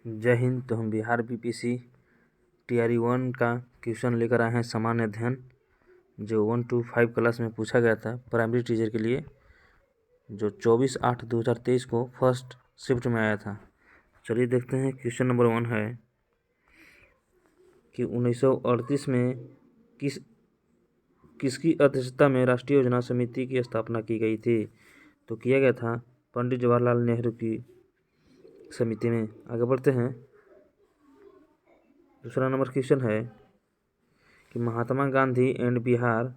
जय हिंद। तो हम बिहार बीपीसी टीआरई 1 का क्वेश्चन लेकर आए हैं सामान्य अध्ययन, जो 1 to 5 क्लास में पूछा गया था प्राइमरी टीचर के लिए, जो 24/8/2023 को फर्स्ट शिफ्ट में आया था। चलिए देखते हैं। क्वेश्चन नंबर 1 है कि 1938 में किसकी अध्यक्षता में राष्ट्रीय योजना समिति की स्थापना की गई थी? तो किया गया था पंडित जवाहरलाल नेहरू की समिति में। आगे बढ़ते हैं। दूसरा नंबर क्वेश्चन है कि Mahatma Gandhi and Bihar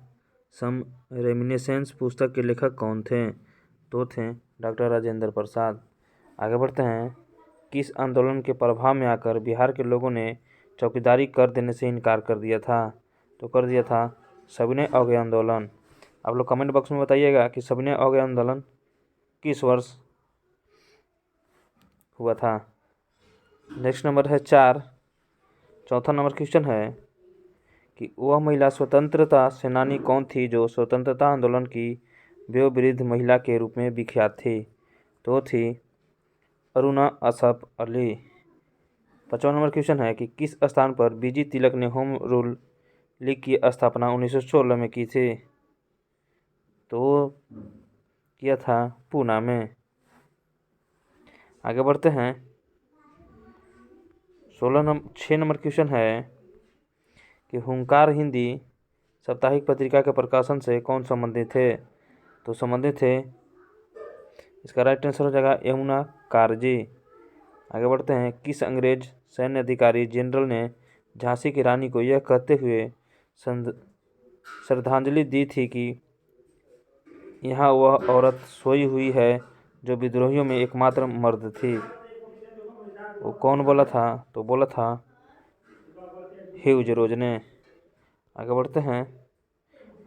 some reminiscence पुस्तक के लेखक कौन थे? तो थे डॉक्टर राजेंद्र प्रसाद। आगे बढ़ते हैं। किस आंदोलन के प्रभाव में आकर बिहार के लोगों ने चौकीदारी कर देने से इनकार कर दिया था? तो कर दिया था सविनय अवज्ञा आंदोलन। आप लोग कमेंट बॉक्स में बताइएगा कि सविनय अवज्ञा आंदोलन किस वर्ष हुआ था। नेक्स्ट नंबर है 4। चौथा नंबर क्वेश्चन है कि वह महिला स्वतंत्रता सेनानी कौन थी जो स्वतंत्रता आंदोलन की वयोवृद्ध महिला के रूप में विख्यात थी? तो थी अरुणा असफ अली। 5वां नंबर क्वेश्चन है कि किस स्थान पर बीजी तिलक ने होम रूल लीग की स्थापना 1916 में की थी? तो किया था पूना में। आगे बढ़ते हैं। 6 नंबर क्वेश्चन है कि हुंकार हिंदी साप्ताहिक पत्रिका के प्रकाशन से कौन संबंधित थे? तो संबंधित थे, इसका राइट आंसर हो जाएगा यमुना कारजी। आगे बढ़ते हैं। किस अंग्रेज सैन्य अधिकारी जनरल ने झांसी की रानी को यह कहते हुए श्रद्धांजलि दी थी कि यहाँ वह औरत सोई हुई है जो विद्रोहियों में एकमात्र मर्द थी? वो कौन बोला था? तो बोला था ह्यूज रोज ने। आगे बढ़ते हैं।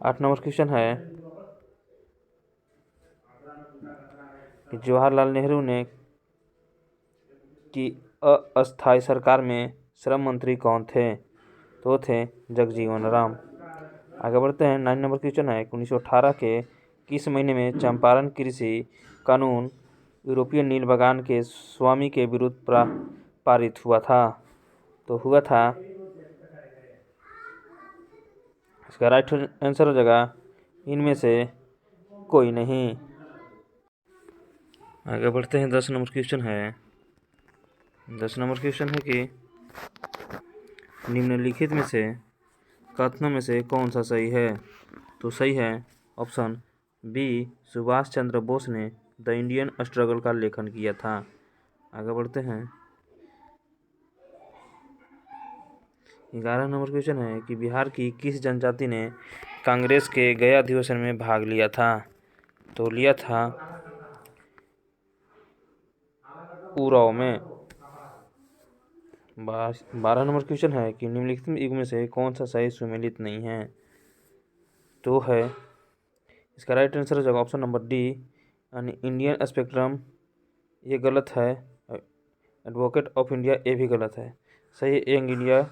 8 नंबर क्वेश्चन है कि जवाहरलाल नेहरू ने की अस्थायी सरकार में श्रम मंत्री कौन थे? तो थे जगजीवन राम। आगे बढ़ते हैं। 9 नंबर क्वेश्चन है 1918 के किस महीने में चंपारण कृषि कानून यूरोपीय नील बागान के स्वामी के विरुद्ध पारित हुआ था? तो हुआ था, इसका राइट आंसर हो जाएगा इनमें से कोई नहीं। आगे बढ़ते हैं। 10 नंबर क्वेश्चन है। 10 नंबर क्वेश्चन है कि निम्नलिखित में से कथनों में से कौन सा सही है? तो सही है ऑप्शन बी, सुभाष चंद्र बोस ने द इंडियन स्ट्रगल का लेखन किया था। आगे बढ़ते हैं। 11 नंबर क्वेश्चन है कि बिहार की किस जनजाति ने कांग्रेस के गया अधिवेशन में भाग लिया था? तो लिया था उराव में। 12 नंबर क्वेश्चन है कि निम्नलिखित युग में से कौन सा सही सुमेलित नहीं है? तो है, इसका राइट आंसर हो जाएगा ऑप्शन नंबर डी, यानी इंडियन स्पेक्ट्रम। ये गलत है। एडवोकेट ऑफ इंडिया ये भी गलत है। सही यंग इंडिया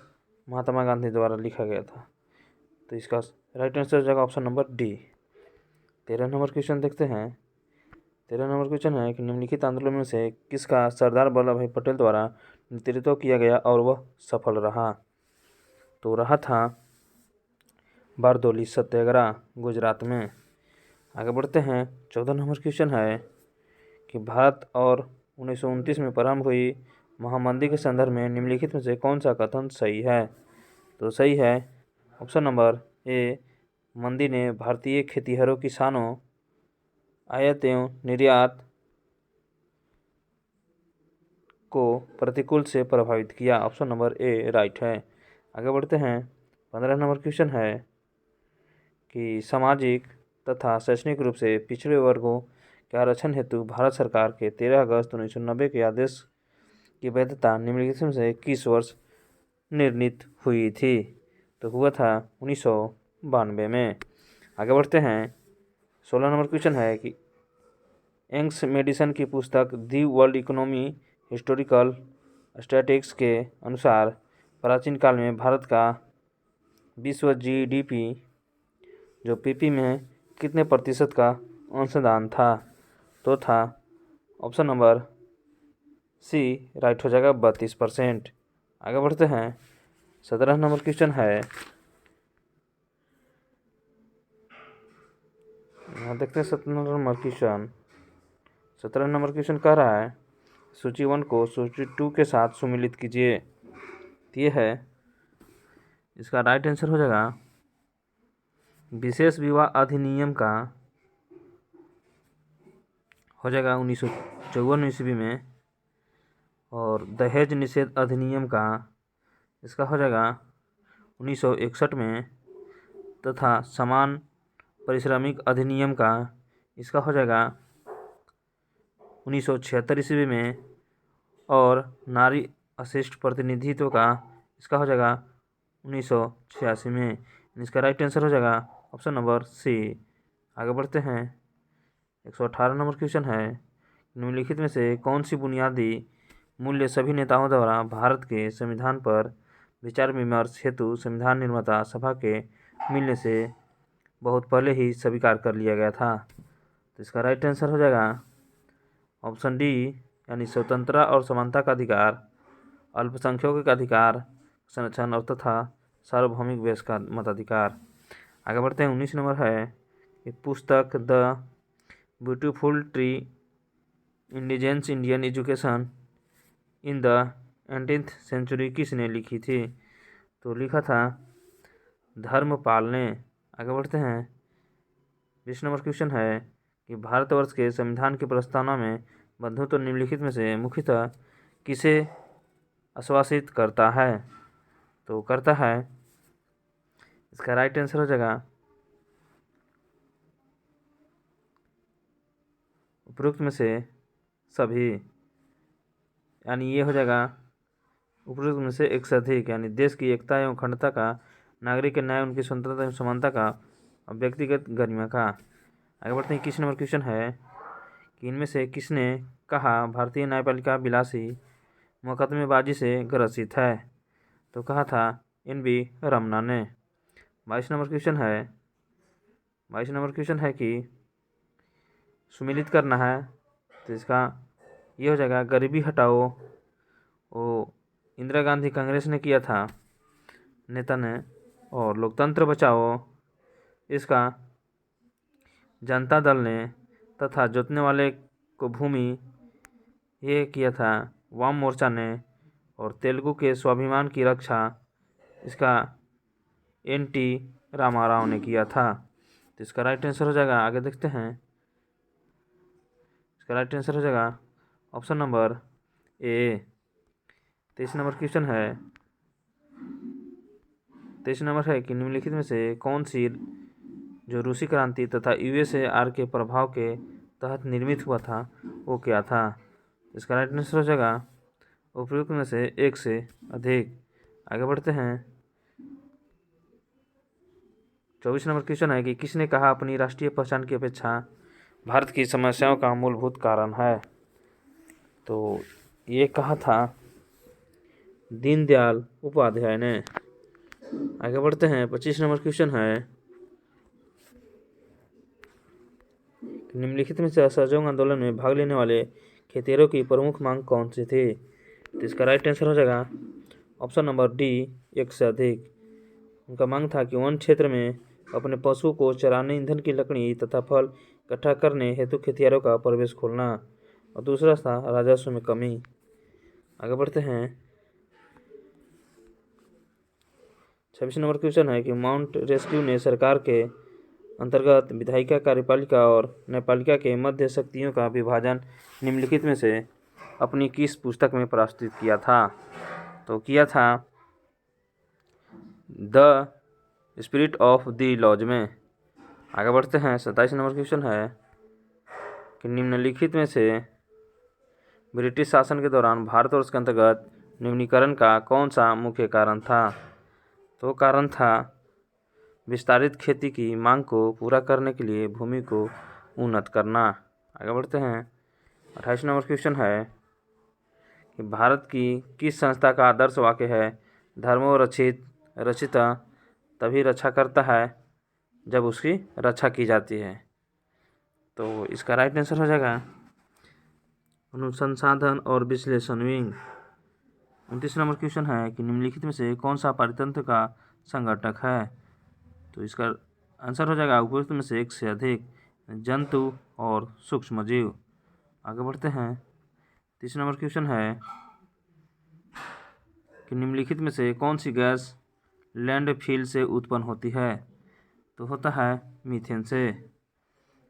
महात्मा गांधी द्वारा लिखा गया था। तो इसका राइट आंसर हो जाएगा option number D. 13 number question देखते हैं। 13 नंबर क्वेश्चन है कि निम्नलिखित आंदोलन में से किसका सरदार वल्लभ भाई पटेल द्वारा नेतृत्व किया गया और वह सफल रहा? तो रहा था बारदोली सत्याग्रह गुजरात में। आगे बढ़ते हैं। 14 नंबर क्वेश्चन है कि भारत और 1929 में प्रारंभ हुई महामंदी के संदर्भ में निम्नलिखित में से कौन सा कथन सही है? तो सही है ऑप्शन नंबर ए, मंदी ने भारतीय खेतिहरों किसानों आयात एवं निर्यात को प्रतिकूल से प्रभावित किया। ऑप्शन नंबर ए राइट है। आगे बढ़ते हैं। 15 नंबर क्वेश्चन है कि सामाजिक तथा शैक्षणिक रूप से पिछड़े वर्गों के आरक्षण हेतु भारत सरकार के 13 अगस्त 1990 के आदेश की वैधता निम्नलिखित में से किस वर्ष निर्णीत हुई थी? तो हुआ था 1992 में। आगे बढ़ते हैं। 16 नंबर क्वेश्चन है कि एंग्स मेडिसन की पुस्तक the world economy historical statistics के अनुसार प्राचीन काल में भारत का विश्व जीडीपी जो पीपी में कितने प्रतिशत का अंशदान था? तो था ऑप्शन नंबर सी राइट हो जाएगा 32%। आगे बढ़ते हैं। 17 नंबर क्वेश्चन है, यहाँ देखते हैं 17 नंबर क्वेश्चन कह रहा है सूची 1 को सूची 2 के साथ सुमिलित कीजिए। तो ये है, इसका राइट आंसर हो जाएगा विशेष विवाह अधिनियम का हो जाएगा 1954 ईस्वी में, और दहेज निषेध अधिनियम का इसका हो जाएगा 1961 में, तथा समान पारिश्रमिक अधिनियम का इसका हो जाएगा 1976 ईस्वी में, और नारी अशिष्ट प्रतिनिधित्व का इसका हो जाएगा 1986 में। इसका राइट आंसर हो जाएगा ऑप्शन नंबर सी। आगे बढ़ते हैं। 118 नंबर क्वेश्चन है, निम्नलिखित में से कौन सी बुनियादी मूल्य सभी नेताओं द्वारा भारत के संविधान पर विचार विमर्श हेतु संविधान निर्माता सभा के मिलने से बहुत पहले ही स्वीकार कर लिया गया था। तो इसका राइट आंसर हो जाएगा ऑप्शन डी, यानी स्वतंत्रता और समानता का अधिकार, अल्पसंख्यकों का अधिकार संरक्षण और तथा सार्वभौमिक देश का मताधिकार। आगे बढ़ते हैं। 19 नंबर है कि पुस्तक the beautiful tree indigenous Indian education in the 18th century किसने लिखी थी? तो लिखा था धर्मपाल ने। आगे बढ़ते हैं। 20 नंबर क्वेश्चन है कि भारतवर्ष के संविधान की प्रस्तावना में बंधुत्व निम्नलिखित में से मुख्यतः किसे आश्वासित करता है? तो करता है, इसका राइट आंसर हो जाएगा उपरोक्त में से सभी, यानी ये हो जाएगा उपरोक्त में से एक से अधिक, यानी देश की एकता एवं अखंडता का, नागरिक के न्याय, उनकी स्वतंत्रता एवं समानता का और व्यक्तिगत गरिमा का। आगे बढ़ते हैं। 21 नंबर क्वेश्चन है कि इनमें से किसने कहा भारतीय न्यायपालिका विलासी मुकदमेबाजी से ग्रसित है? तो कहा था NV रमन्ना ने। 22 नंबर क्वेश्चन है कि सुमिलित करना है, तो इसका ये हो जाएगा गरीबी हटाओ, वो इंदिरा गांधी कांग्रेस ने किया था नेता ने, और लोकतंत्र बचाओ इसका जनता दल ने, तथा जोतने वाले को भूमि ये किया था वाम मोर्चा ने, और तेलुगु के स्वाभिमान की रक्षा इसका NT रामाराव ने किया था। तो इसका राइट आंसर हो जाएगा, आगे देखते हैं, इसका राइट आंसर हो जाएगा ऑप्शन नंबर ए। 23 नंबर है कि निम्नलिखित में से कौन सी जो रूसी क्रांति तथा USSR के प्रभाव के तहत निर्मित हुआ था वो क्या था? इसका राइट आंसर हो जाएगा उपयुक्त में से एक से अधिक। आगे बढ़ते हैं। 24 नंबर क्वेश्चन है कि किसने कहा अपनी राष्ट्रीय पहचान की अपेक्षा भारत की समस्याओं का मूलभूत कारण है? तो ये कहा था दीनदयाल उपाध्याय ने। आगे बढ़ते हैं। 25 नंबर क्वेश्चन है, निम्नलिखित में से असहयोग आंदोलन में भाग लेने वाले खेतिहरों की प्रमुख मांग कौन सी थी? तो इसका राइट आंसर हो जाएगा ऑप्शन नंबर डी, एक से अधिक। उनका मांग था कि वन क्षेत्र में अपने पशु को चराने, ईंधन की लकड़ी तथा फल इकट्ठा करने हेतु खेतिहरों का प्रवेश खोलना, और दूसरा था राजस्व में कमी। आगे बढ़ते हैं। 26 नंबर क्वेश्चन है कि माउंट रेस्क्यू ने सरकार के अंतर्गत विधायिका, कार्यपालिका और न्यायपालिका के मध्य शक्तियों का विभाजन निम्नलिखित में से अपनी किस पुस्तक में प्रस्तुत किया था? तो किया था the spirit of the laws में। आगे बढ़ते हैं। 27 नंबर क्वेश्चन है कि निम्नलिखित में से ब्रिटिश शासन के दौरान भारतवर्ष के अंतर्गत निम्नीकरण का कौन सा मुख्य कारण था? तो कारण था विस्तारित खेती की मांग को पूरा करने के लिए भूमि को उन्नत करना। आगे बढ़ते हैं। 28 नंबर क्वेश्चन है कि भारत की किस संस्था का आदर्श वाक्य है धर्मो रक्षिता तभी रक्षा करता है जब उसकी रक्षा की जाती है? तो इसका राइट आंसर हो जाएगा अनुसंधान और विश्लेषण विंग। 29 नंबर क्वेश्चन है कि निम्नलिखित में से कौन सा परितंत्र का संगठक है? तो इसका आंसर हो जाएगा उपयुक्त में से एक से अधिक जंतु और सूक्ष्मजीव। आगे बढ़ते हैं। 30 नंबर क्वेश्चन है कि निम्नलिखित में से कौन सी गैस लैंडफिल से उत्पन्न होती है? तो होता है मीथेन से।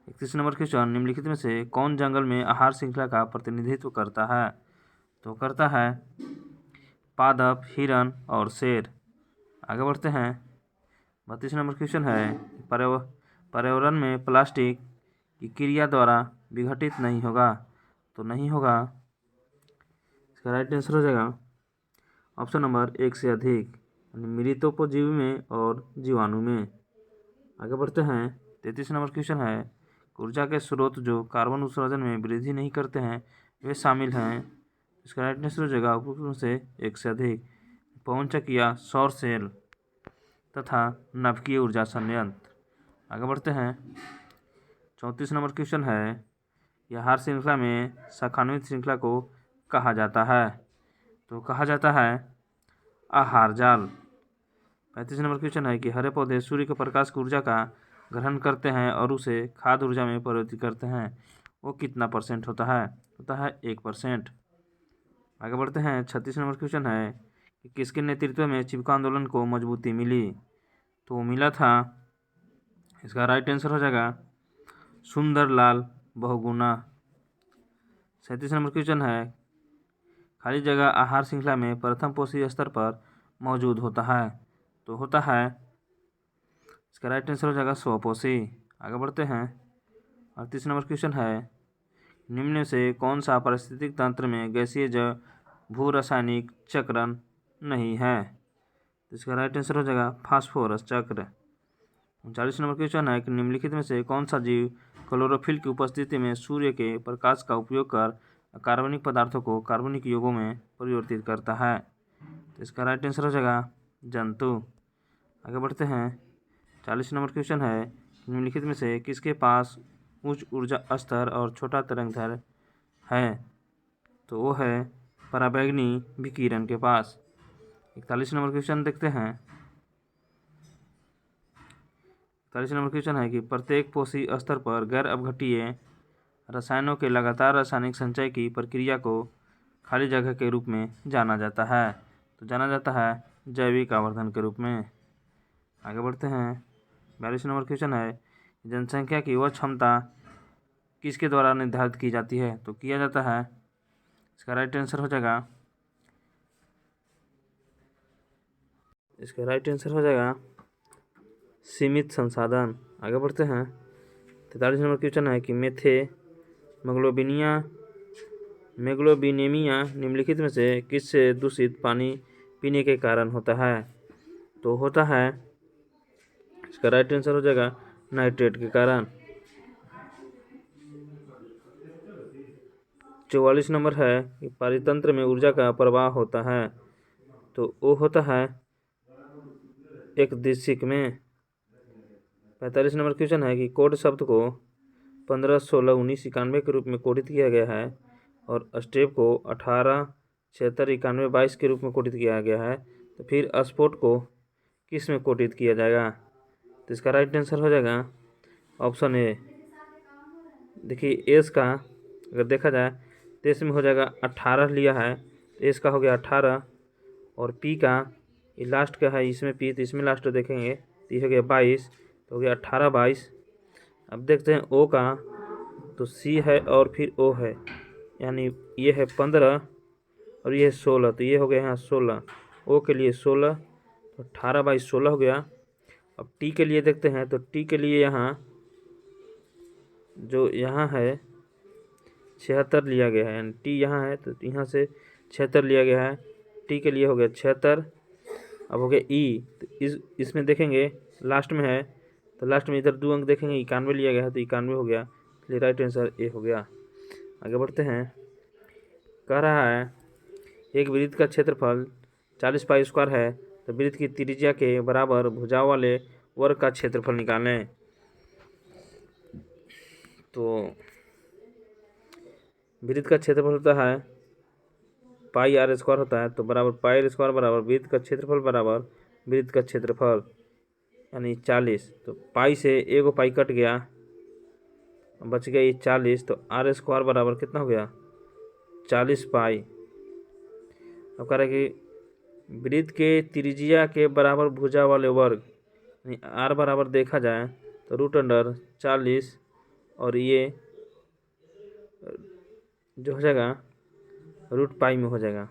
31 नंबर क्वेश्चन, निम्नलिखित में से कौन जंगल में आहार श्रृंखला का प्रतिनिधित्व करता है? तो करता है पादप, हिरन और शेर। आगे बढ़ते हैं। 32 नंबर क्वेश्चन है पर्यावरण में प्लास्टिक की क्रिया द्वारा विघटित नहीं होगा। तो नहीं होगा, इसका राइट आंसर हो जाएगा ऑप्शन नंबर एक से अधिक, मृतोपजीवी में और जीवाणु में। आगे बढ़ते हैं। 33 नंबर क्वेश्चन है ऊर्जा के स्रोत जो कार्बन उत्सर्जन में वृद्धि नहीं करते हैं वे शामिल हैं। इसका राइट आंसर हो जाएगा उपयुक्त से एक से अधिक पवन चक्कियाँ, सौर सेल तथा नभकीय ऊर्जा संयंत्र। आगे बढ़ते हैं। 34 नंबर क्वेश्चन है यह आहार श्रृंखला में शाखान्वित श्रृंखला को कहा जाता है? तो कहा जाता है आहार जाल। 35 नंबर क्वेश्चन है कि हरे पौधे सूर्य के प्रकाश की ऊर्जा का ग्रहण करते हैं और उसे खाद्य ऊर्जा में परिवर्तित करते हैं, वो कितना % होता है? होता है 1%। आगे बढ़ते हैं। 36 नंबर क्वेश्चन है कि किसके नेतृत्व में चिपको आंदोलन को मजबूती मिली? तो वो मिला था, इसका राइट आंसर हो जाएगा सुंदरलाल बहुगुणा। 37 नंबर क्वेश्चन है खाली जगह आहार श्रृंखला में प्रथम पोषी स्तर पर मौजूद होता है। तो होता है, इसका राइट आंसर हो जाएगा स्वपोषी। आगे बढ़ते हैं। 38 नंबर क्वेश्चन है निम्न में से कौन सा पारिस्थितिक तंत्र में गैसीय भू रासायनिक चक्रण नहीं है? इसका राइट आंसर हो जाएगा फास्फोरस चक्र। 39 नंबर क्वेश्चन है कि निम्नलिखित में से कौन सा जीव क्लोरोफिल की उपस्थिति में सूर्य के प्रकाश का उपयोग कर कार्बनिक पदार्थों को कार्बनिक यौगों में परिवर्तित करता है? तो इसका राइट आंसर हो जाएगा जंतु। आगे बढ़ते हैं। 40 नंबर क्वेश्चन है निम्नलिखित में से किसके पास उच्च ऊर्जा स्तर और छोटा तरंगदैर्घ्य है? तो वो है पराबैंगनी विकिरण के पास। 41 नंबर क्वेश्चन देखते हैं। 41 नंबर क्वेश्चन है कि प्रत्येक पोषी स्तर पर गैर अपघटीय रसायनों के लगातार रासायनिक संचय की प्रक्रिया को खाली जगह के रूप में जाना जाता है। तो जाना जाता है जैविक आवर्धन के रूप में। आगे बढ़ते हैं। 42 नंबर क्वेश्चन है जनसंख्या की वह क्षमता किसके द्वारा निर्धारित की जाती है? तो किया जाता है, इसका राइट आंसर हो जाएगा सीमित संसाधन। आगे बढ़ते हैं। 43 नंबर क्वेश्चन है कि मेगलोबिनेमिया निम्नलिखित में से किससे दूषित पानी पीने के कारण होता है? तो होता है, इसका राइट आंसर हो जाएगा नाइट्रेट के कारण। 44 नंबर है कि पारितंत्र में ऊर्जा का प्रवाह होता है। तो वो होता है एक दिशिक में। 45 नंबर क्वेश्चन है कि कोड शब्द को 15, 16, 19, 91 के रूप में कोडित किया गया है और स्टेप को 18, 76, 91, 22 के रूप में कोडित किया गया है। तो फिर स्पोर्ट को किस में कोडित किया जाएगा? तो इसका राइट आंसर हो जाएगा ऑप्शन ए। देखिए एस का अगर देखा जाए तो इसमें हो जाएगा 18 लिया है, तो एस का हो गया 18 और पी का ये लास्ट का है, इसमें पी तो इसमें लास्ट देखेंगे तो ये हो गया 22, तो हो गया 18, 22। अब देखते हैं ओ का, तो सी है और फिर ओ है, यानी ये है 15 और ये है 16, तो ये हो गया यहाँ 16। ओ के लिए 16, तो 18, 22, 16 हो गया। अब टी के लिए देखते हैं, तो टी के लिए यहाँ जो यहाँ है 76 लिया गया है, यानी टी यहाँ है तो यहाँ से 76 लिया गया है। टी के लिए हो गया 76। अब हो गया ई, तो इसमें देखेंगे लास्ट में है, तो लास्ट में इधर 2 अंक देखेंगे 91 लिया गया है, तो 91 हो गया, इसलिए राइट आंसर ए हो गया। आगे बढ़ते हैं। कह रहा है एक वृत्त का क्षेत्रफल 40 पाई स्क्वायर है, तो वृत्त की त्रिज्या के बराबर भुजाओं वाले वर्ग का क्षेत्रफल निकालें। तो वृत्त का क्षेत्रफल होता है पाई आर स्क्वायर होता है, तो बराबर पाई आर स्क्वायर बराबर वृत्त का क्षेत्रफल बराबर वृत्त का क्षेत्रफल यानी 40। तो पाई से एगो पाई कट गया, बच गया ये 40, तो आर स्क्वायर बराबर कितना हो गया 40 पाई। अब कह रहा है कि वृत्त के त्रिज्या के बराबर भुजा वाले वर्ग यानी आर बराबर देखा जाए तो रूट अंडर 40 और ये जो हो जाएगा रूट पाई में हो जाएगा।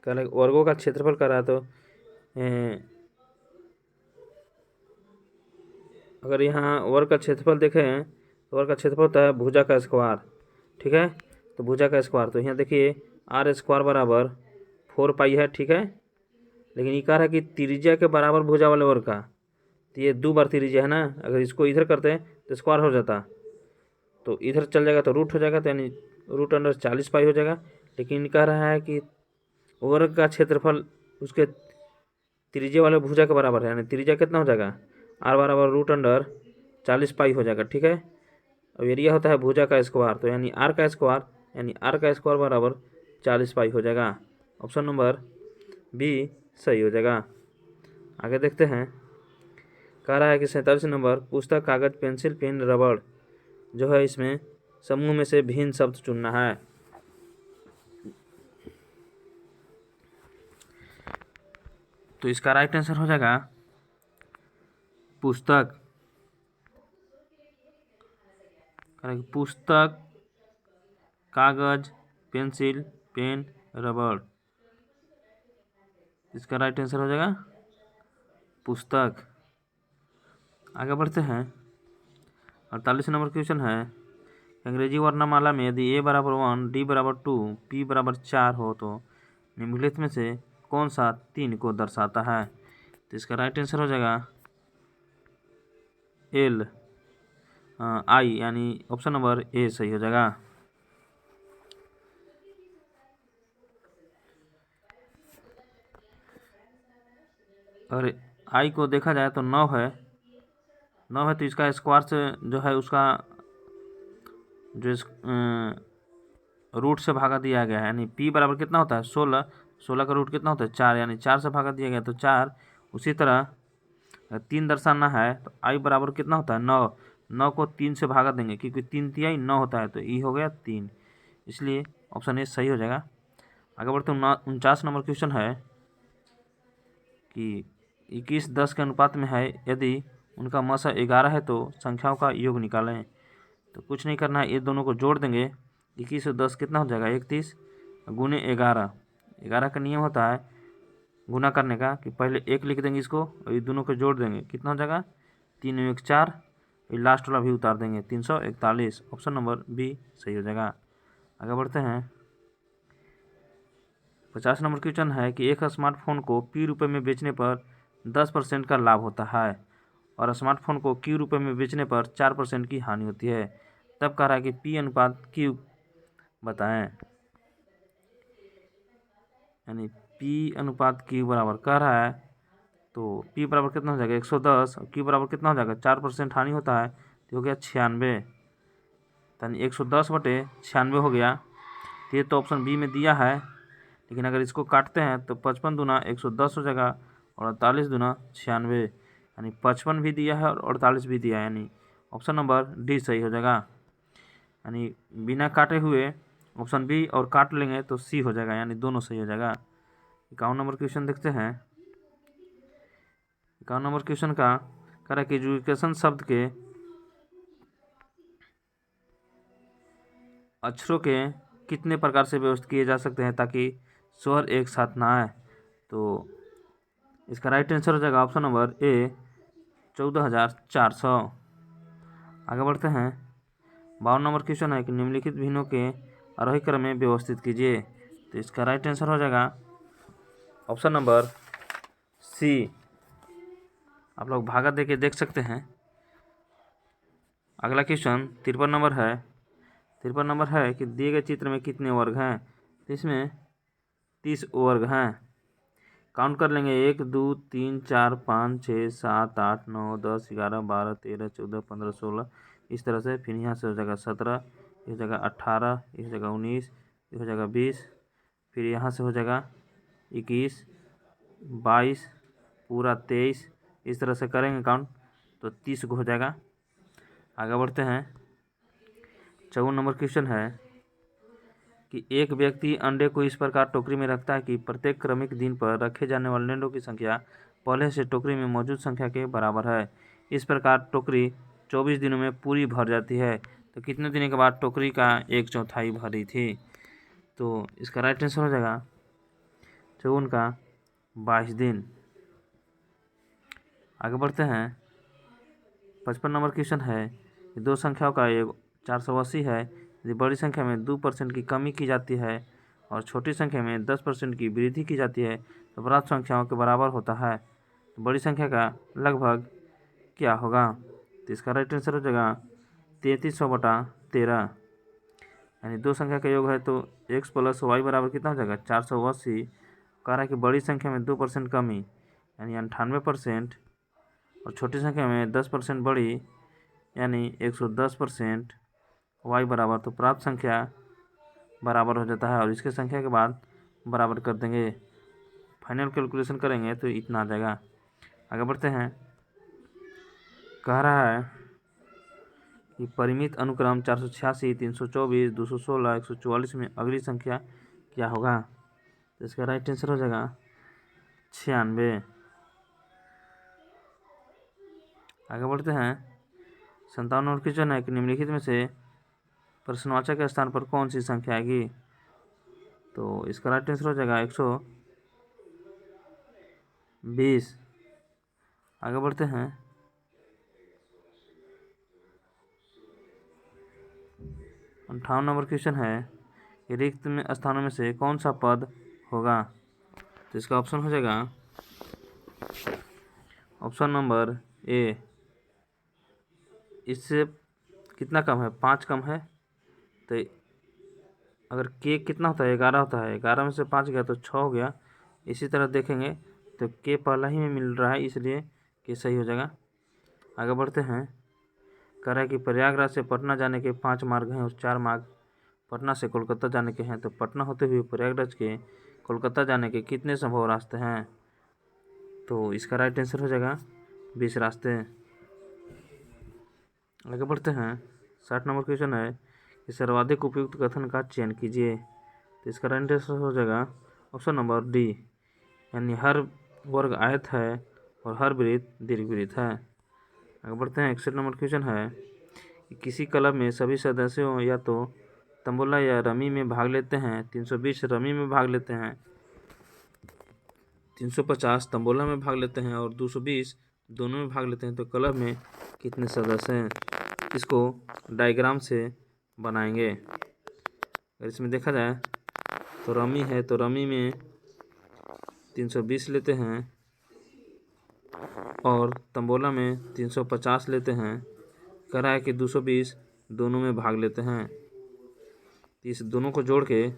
कह रहा है वर्गों का क्षेत्रफल कर रहा है, तो अगर यहाँ वर्ग का क्षेत्रफल देखें तो वर्ग का क्षेत्रफल होता है भुजा का स्क्वायर, ठीक है। तो भुजा का स्क्वायर, तो यहाँ देखिए आर स्क्वायर बराबर 4 पाई है, ठीक है। लेकिन ये कह रहा है कि त्रिज्या के बराबर भुजा वाले वर्ग का, तो ये 2 बार त्रिज्या है ना, अगर इसको इधर करते हैं तो स्क्वायर हो जाता, तो इधर चल जाएगा तो रूट हो जाएगा, तो यानी रूट अंडर 40 पाई हो जाएगा। लेकिन कह रहा है कि वर्ग का क्षेत्रफल उसके त्रिज्या वाले भुजा के बराबर है, यानी त्रिज्या कितना हो जाएगा आर बराबर रूट अंडर 40 पाई हो जाएगा, ठीक है। अब एरिया होता है भुजा का स्क्वायर, तो यानी आर का स्क्वायर बराबर 40 पाई हो जाएगा। ऑप्शन नंबर बी सही हो जाएगा। आगे देखते हैं, कह रहा है कि 47 नंबर पुस्तक कागज पेंसिल पेन रबड़ जो है इसमें समूह में से भिन्न शब्द चुनना है। तो इसका राइट आंसर हो जाएगा पुस्तक। पुस्तक कागज पेंसिल पेन रबड़, इसका राइट आंसर हो जाएगा पुस्तक। आगे बढ़ते हैं, 48 नंबर क्वेश्चन है, अंग्रेजी वर्णमाला में यदि ए बराबर 1 डी बराबर 2 पी बराबर 4 हो तो निम्नलिखित में से कौन सा 3 को दर्शाता है। तो इसका राइट आंसर हो जाएगा एल आई, यानी ऑप्शन नंबर ए सही हो जाएगा। अगर आई को देखा जाए तो 9 है, तो इसका स्क्वायर से जो है उसका जो रूट से भागा दिया गया है, यानी पी बराबर कितना होता है 16, 16 का रूट कितना होता है 4, यानी 4 से भागा दिया गया तो 4। उसी तरह 3 दर्शाना है तो आई बराबर कितना होता है 9, 9 को 3 से भागा देंगे क्योंकि 3 तिहाई 9 होता है, तो ई हो गया 3, इसलिए ऑप्शन ए सही हो जाएगा। आगे बढ़ते हैं, 49 नंबर क्वेश्चन है कि 21 10 के अनुपात में है, यदि उनका मसा 11 है तो संख्याओं का योग निकालें। तो कुछ नहीं करना है, ये दोनों को जोड़ देंगे, 21 और 10 कितना हो जाएगा 31 गुने 11, 11 का नियम होता है गुना करने का कि पहले 1 लिख देंगे इसको और ये दोनों को जोड़ देंगे, कितना हो जाएगा 3 1 4, ये लास्ट वाला भी उतार देंगे 341, ऑप्शन नंबर बी सही हो जाएगा। आगे बढ़ते हैं, 50 नंबर क्वेश्चन है कि एक स्मार्टफोन को पी रुपये में बेचने पर 10% का लाभ होता है और स्मार्टफोन को क्यू रुपये में बेचने पर 4% की हानि होती है, तब कह रहा है कि पी अनुपात क्यू बताएं। यानी पी अनुपात क्यू बराबर कह रहा है, तो पी बराबर कितना हो जाएगा 110 और क्यू बराबर कितना हो जाएगा 4% हानि होता है, तो हो गया 96, यानी 110/96 हो गया। तो ये तो ऑप्शन बी में दिया है, लेकिन अगर इसको काटते हैं तो 55 दूना 110 हो जाएगा और 48 दूना 96, यानी 55 भी दिया है और 48 भी दिया है, यानी ऑप्शन नंबर डी सही हो जाएगा। यानी बिना काटे हुए ऑप्शन बी और काट लेंगे तो सी हो जाएगा, यानी दोनों सही हो जाएगा। 51 नंबर क्वेश्चन देखते हैं, 51 नंबर क्वेश्चन का कह रहा है कि एजुकेशन शब्द के अक्षरों के कितने प्रकार से व्यवस्थित किए जा सकते हैं ताकि स्वर एक साथ ना आए। तो इसका राइट आंसर हो जाएगा ऑप्शन नंबर ए 14,400। आगे बढ़ते हैं, 52 नंबर क्वेश्चन है कि निम्नलिखित भिन्नों के आरोही क्रम में व्यवस्थित कीजिए। तो इसका राइट आंसर हो जाएगा ऑप्शन नंबर सी। आप लोग भागा दे के देख सकते हैं। अगला क्वेश्चन 53 नंबर है, 53 नंबर है कि दिए गए चित्र में कितने वर्ग हैं। तो इसमें 30 वर्ग हैं, काउंट कर लेंगे 1 2 3 4 5 6 7 8 9 10 11 12 13 14 15 16, इस तरह से। फिर यहाँ से हो जाएगा 17, इस जगह 18, इस जगह 19, इस हो जाएगा 20, फिर यहाँ से हो जाएगा 21, 22, पूरा 23। इस तरह से करेंगे काउंट तो 30 को हो जाएगा। आगे बढ़ते हैं। 54 नंबर क्वेश्चन है कि एक व्यक्ति अंडे को इस प्रकार टोकरी में रखता है कि प्रत्येक क्रमिक दिन पर रखे जाने वाले अंडों की संख्या पहले से टोकरी में मौजूद संख्या के बराबर है। इस प्रकार टोकरी 24 दिनों में पूरी भर जाती है। तो कितने दिनों के बाद टोकरी का 1/4 भरी थी? तो इसका राइट आंसर हो जाएगा 54 का 22 दिन। आगे बढ़ते हैं। 55 नंबर क्वेश्चन है कि दो संख्याओं का योग 480 है। यदि बड़ी संख्या में 2% की कमी की जाती है और छोटी संख्या में 10% की वृद्धि की जाती है तो प्राप्त संख्याओं के बराबर होता है। तो बड़ी संख्या का लगभग क्या होगा? तो इसका राइट आंसर हो जाएगा 3300/13। यानी दो संख्या का योग है तो x + y बराबर कितना हो जाएगा? 480। कह रहा है कि बड़ी संख्या में 2% कमी यानी 98% और छोटी संख्या में 10% बड़ी यानी 110%, y बराबर, तो प्राप्त संख्या बराबर हो जाता है और इसके संख्या के बाद बराबर कर देंगे। फाइनल कैलकुलेशन करेंगे तो इतना आ जाएगा। आगे बढ़ते हैं। कह रहा है कि परिमित अनुक्रम 486, 324, 216, 144 में अगली संख्या क्या होगा? तो इसका राइट आंसर हो जाएगा 96। आगे बढ़ते हैं। 57 नंबर क्वेश्चन है कि निम्नलिखित में से प्रश्नवाचक के स्थान पर कौन सी संख्या आएगी? तो इसका राइट आंसर हो जाएगा 120। आगे बढ़ते हैं। 58 नंबर क्वेश्चन है कि रिक्त में स्थानों में से कौन सा पद होगा? तो इसका ऑप्शन हो जाएगा ऑप्शन नंबर ए। इससे कितना कम है? 5 कम है। तो अगर के कितना होता है? 11 होता है। 11 में से 5 गया तो 6 हो गया। इसी तरह देखेंगे तो के पहला ही में मिल रहा है, इसलिए के सही हो जाएगा। आगे बढ़ते हैं। कह रहा है कि प्रयागराज से पटना जाने के 5 मार्ग हैं और 4 मार्ग पटना से कोलकाता जाने के हैं। तो पटना होते हुए प्रयागराज के कोलकाता जाने के कितने संभव रास्ते हैं? तो इसका राइट आंसर हो जाएगा 20 रास्ते। आगे बढ़ते हैं। 60 नंबर क्वेश्चन है कि सर्वाधिक उपयुक्त कथन का चयन कीजिए। तो इसका राइट आंसर हो जाएगा ऑप्शन नंबर डी, यानी हर वर्ग आयत है और हर वृत्त दीर्घवृत्त है। आगे बढ़ते हैं। 61 नंबर क्वेश्चन है कि किसी क्लब में सभी सदस्यों या तो तंबोला या रमी में भाग लेते हैं। 320 रमी में भाग लेते हैं, 350 तंबोला में भाग लेते हैं और 220 दोनों में भाग लेते हैं। तो क्लब में कितने सदस्य हैं? इसको डायग्राम से बनाएंगे। अगर इसमें देखा जाए तो रमी है तो रमी में 320 लेते हैं और तंबोला में 350 लेते हैं। कह रहा है कि 220 दोनों में भाग लेते हैं। इस दोनों को जोड़ के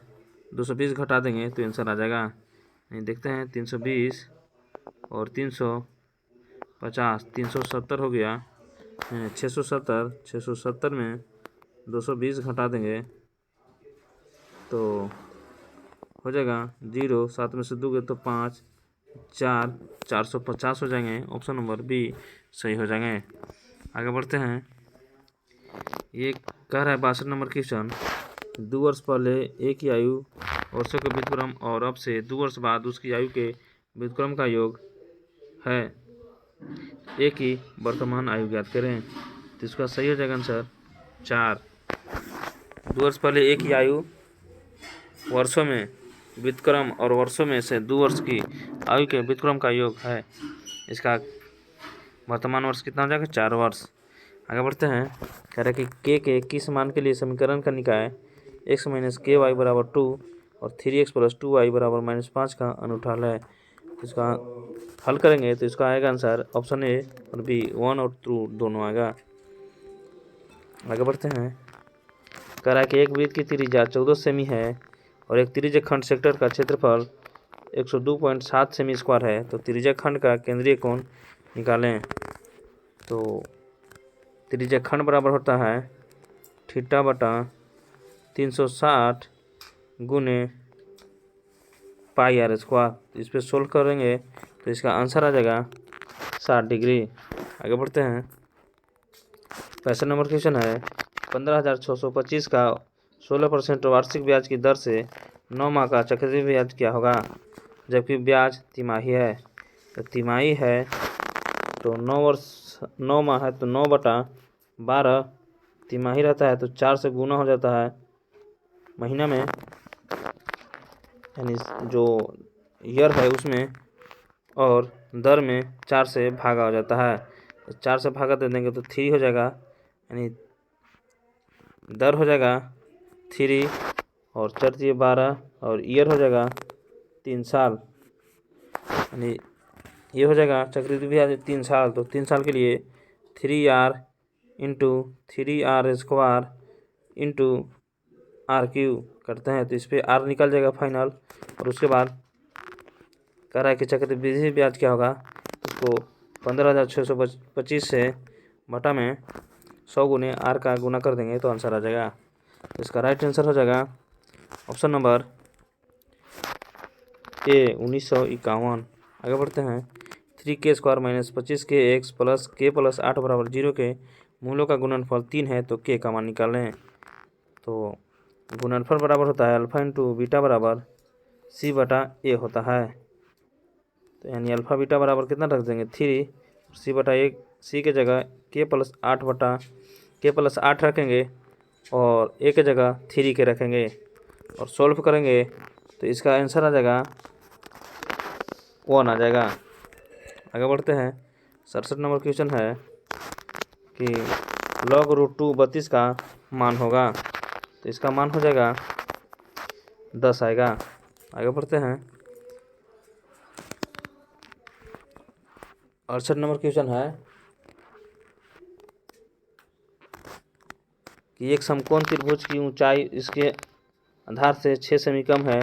220 घटा देंगे तो आंसर आ जाएगा। देखते हैं 320 और 350, 370 हो गया। 670 में 220 घटा देंगे तो हो जाएगा 0। 7 में से 2 गए तो 5, 4, 450 हो जाएंगे। ऑप्शन नंबर बी सही हो जाएंगे। आगे बढ़ते हैं। ये कह रहा है 62 नंबर क्वेश्चन, 2 वर्ष पहले एक की आयु वर्षों के व्युत्क्रम और अब से 2 वर्ष बाद उसकी आयु के व्युत्क्रम का योग है। एक की वर्तमान आयु ज्ञात करें। तो इसका सही हो जाएगा आंसर 4। 2 वर्ष पहले एक की आयु वर्षों में व्युत्क्रम और वर्षों में से 2 वर्ष की आयु के व्युत्क्रम का योग है। इसका वर्तमान वर्ष कितना हो जाएगा? 4 वर्ष। आगे बढ़ते हैं। कह रहे हैं कि के किस मान के लिए समीकरण का निकाय x - ky = 2 और 3x + 2y = -5 का अनुठाल है। इसका हल करेंगे तो इसका आएगा आंसर ऑप्शन ए और बी, 1 और 2 दोनों आएगा। आगे बढ़ते हैं। कह रहा है कि एक वृत्त की त्रिज्या 14 सेमी है और एक त्रिज्यक खंड सेक्टर का क्षेत्रफल 102.7 सेमी स्क्वायर है। तो त्रिज्यक खंड का केंद्रीय कोण निकालें। तो त्रिज्या खंड बराबर होता है थीटा बटा 360 गुने पाई आर स्क्वायर। इस पर सोल्व करेंगे तो इसका आंसर आ जाएगा 60 डिग्री। आगे बढ़ते हैं। 65 नंबर क्वेश्चन है 15,625 का 16% वार्षिक ब्याज की दर से 9 माह का चक्रवृद्धि ब्याज क्या होगा, जबकि ब्याज तिमाही है। तो तिमाही है तो 9 माह है तो 9/12, तिमाही रहता है तो 4 से गुना हो जाता है महीना में, यानी जो ईयर है उसमें, और दर में 4 से भागा हो जाता है। तो 4 से भागा दे देंगे तो 3 हो जाएगा, यानी दर हो जाएगा 3 और 4 12 और ईयर हो जाएगा 3 साल, यानी ये हो जाएगा चक्रवृद्धि ब्याज 3 साल। तो 3 साल के लिए 3R into 3R square into RQ करते हैं तो इस पर R निकल जाएगा फाइनल। और उसके बाद कह रहा है कि चक्रवृद्धि ब्याज क्या होगा, उसको 15,625 से बटा में 100 गुने R का गुना कर देंगे तो आंसर आ जाएगा। तो इसका राइट आंसर हो जाएगा ऑप्शन नंबर ए 1951। आगे बढ़ते हैं। 3k square minus 25kx plus k plus 8 बराबर 0 के मूलों का गुणनफल 3 है तो k का मान निकालें। तो गुणनफल बराबर होता है अल्फा इंटू बीटा बराबर c बटा a होता है। तो यानी अल्फा बीटा बराबर कितना रख देंगे 3, c बटा 1, c के जगह k प्लस 8 रखेंगे और a के जगह 3 के रखेंगे और सॉल्व करेंगे तो इसका आंसर आ जाएगा 1 आ जाएगा। आगे बढ़ते हैं। 67 नंबर क्वेश्चन है कि log रूट 2 32 का मान होगा, तो इसका मान हो जाएगा 10 आएगा। आगे बढ़ते हैं। 68 नंबर क्वेश्चन है कि एक समकोण त्रिभुज की ऊंचाई इसके आधार से 6 सेमी कम है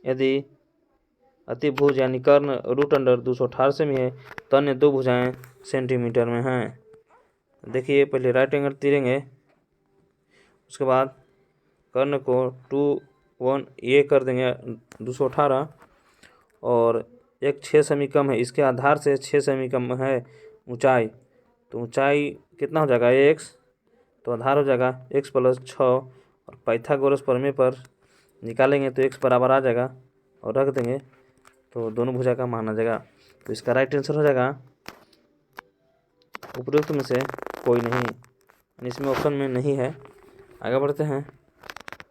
यदि अतिभुज यानी कर्ण रूट अंडर 218 सेमी है तो अन्य दो भुजाएं सेंटीमीटर में हैं। देखिए पहले राइट एंगल तीरेंगे, उसके बाद कर्ण को 2 1 ये कर देंगे 218 और एक 6 सेमी कम है, इसके आधार से 6 सेमी कम है ऊंचाई, तो ऊंचाई कितना हो जाएगा x, तो आधार हो जाएगा x प्लस 6 और पाइथागोरस प्रमेय पर निकालेंगे तो x बराबर आ जाएगा और रख देंगे तो दोनों भुजा का मान आ जाएगा। तो इसका राइट आंसर हो जाएगा उपरोक्त में से कोई नहीं, इसमें ऑप्शन में नहीं है। आगे बढ़ते हैं।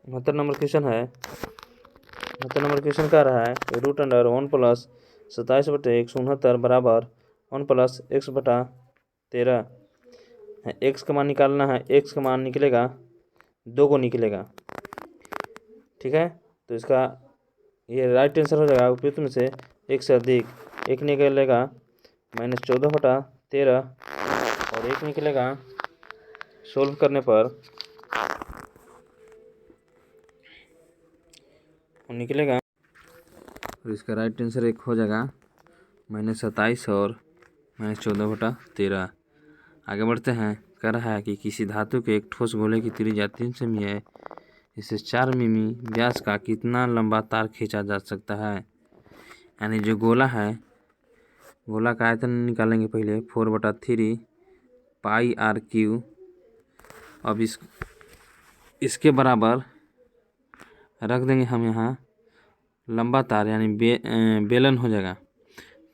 69 नंबर क्वेश्चन है। 69 नंबर क्वेश्चन कह रहा है कि रूट अंडर 1 प्लस 27/169 बराबर 1 प्लस x बटा 13 है। x का मान निकालना है, x का मान निकलेगा 2 को निकलेगा, ठीक है। तो इसका ये राइट आंसर हो जाएगा उपयुक्त में से एक से अधिक, एक निकलेगा -14/13 और एक निकलेगा सोल्व करने पर निकलेगा, और इसका राइट आंसर एक हो जाएगा -27 और -14/13। आगे बढ़ते हैं। कह रहा है कि किसी धातु के एक ठोस गोले की त्रिज्या 3 सेमी है, इसे 4 मिमी व्यास का कितना लंबा तार खींचा जा सकता है। यानी जो गोला है, गोला का आयतन निकालेंगे पहले 4/3 पाई RQ। अब इसके बराबर रख देंगे हम यहाँ लंबा तार, यानी बेलन हो जाएगा,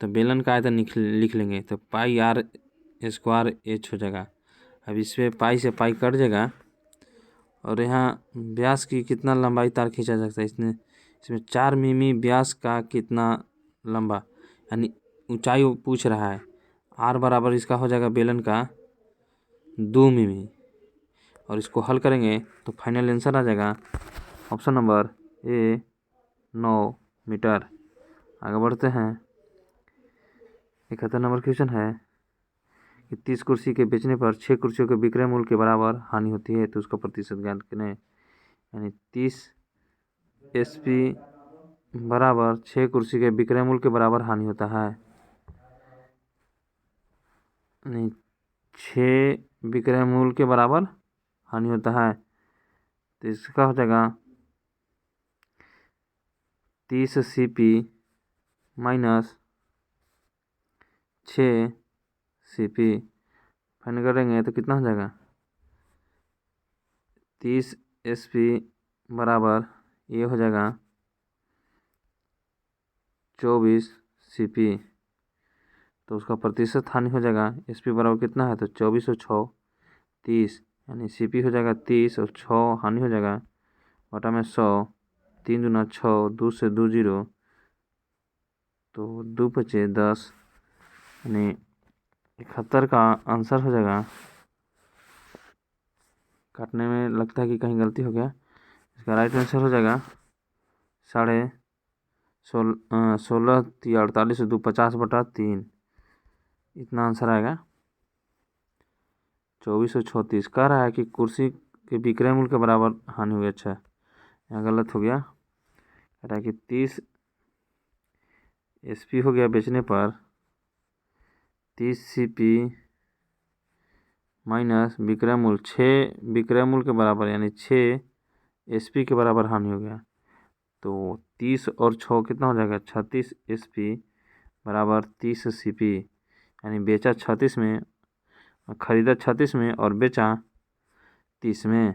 तो बेलन का आयतन लिख लेंगे तो पाई R स्क्वायर H हो जाएगा। अब इसमें पाई से पाई कट जाएगा और यहाँ व्यास की कितना लंबाई तार खींचा जा सकता है, इसमें 4 मिमी व्यास का कितना लंबा, यानी ऊंचाई पूछ रहा है। R बराबर इसका हो जाएगा बेलन का 2 मिमी, और इसको हल करेंगे तो फाइनल आंसर आ जाएगा ऑप्शन नंबर ए 9 मीटर। आगे बढ़ते हैं। 71 नंबर क्वेश्चन है कि 30 कुर्सी के बेचने पर 6 कुर्सियों के विक्रय मूल्य के बराबर हानि होती है तो उसका प्रतिशत ज्ञात करें। यानी 30 SP बराबर 6 कुर्सी के विक्रय मूल्य के बराबर हानि होता है, यानी 6 विक्रय मूल्य के बराबर हानि होता है। तो इसका हो जाएगा 30 CP माइनस 6 CP। फाइंड करेंगे तो कितना हो जाएगा 30 SP बराबर ये हो जाएगा 24 CP। तो उसका प्रतिशत हानि हो जाएगा SP बराबर कितना है तो 24 और 6 30, यानी CP हो जाएगा 30 और 6 हानि हो जाएगा बटा में 100। 3 दूना 6, 2 से 2 0, तो 2 बचे 10, यानी 71 का आंसर हो जाएगा। काटने में लगता है कि कहीं गलती हो गया। इसका राइट आंसर हो जाएगा 16 48 2 50/3, इतना आंसर आएगा। 2436 कह रहा है कि कुर्सी के विक्रय मूल्य के बराबर हानि हुई। अच्छा, यहाँ गलत हो गया। कह रहा है कि 30 SP हो गया बेचने पर 30 CP माइनस विक्रय मूल्य 6 विक्रय मूल्य के बराबर, यानी 6 SP के बराबर हानि हो गया। तो 30 और 6 कितना हो जाएगा 36 SP बराबर 30 CP, यानी बेचा 36 में, खरीदा 36 में और बेचा 30 में,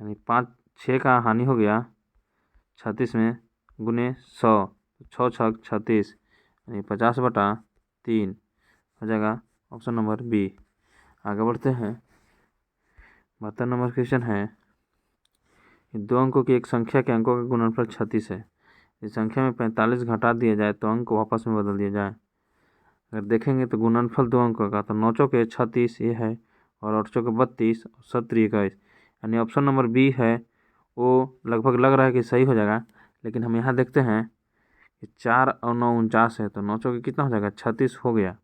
यानी 6 का हानि हो गया 36 में गुने 100, 6 6 36, यानी 50/3 हो जाएगा ऑप्शन नंबर बी। आगे बढ़ते हैं। 72 नंबर क्वेश्चन है, 2 अंकों की एक संख्या के अंकों का गुणनफल 36 है। इस संख्या में 45 घटा दिया जाए तो अंक को वापस में बदल दिया जाए। अगर देखेंगे तो गुणनफल 2 अंकों का, तो 9 चौके 36 ये है, और 8 चौके 32 और 17 21, यानी ऑप्शन नंबर बी है वो लगभग लग रहा है कि सही हो जाएगा। लेकिन हम यहाँ देखते हैं कि 4 और 9 49 है, तो 9 चौके कितना हो जाएगा 36 हो गया,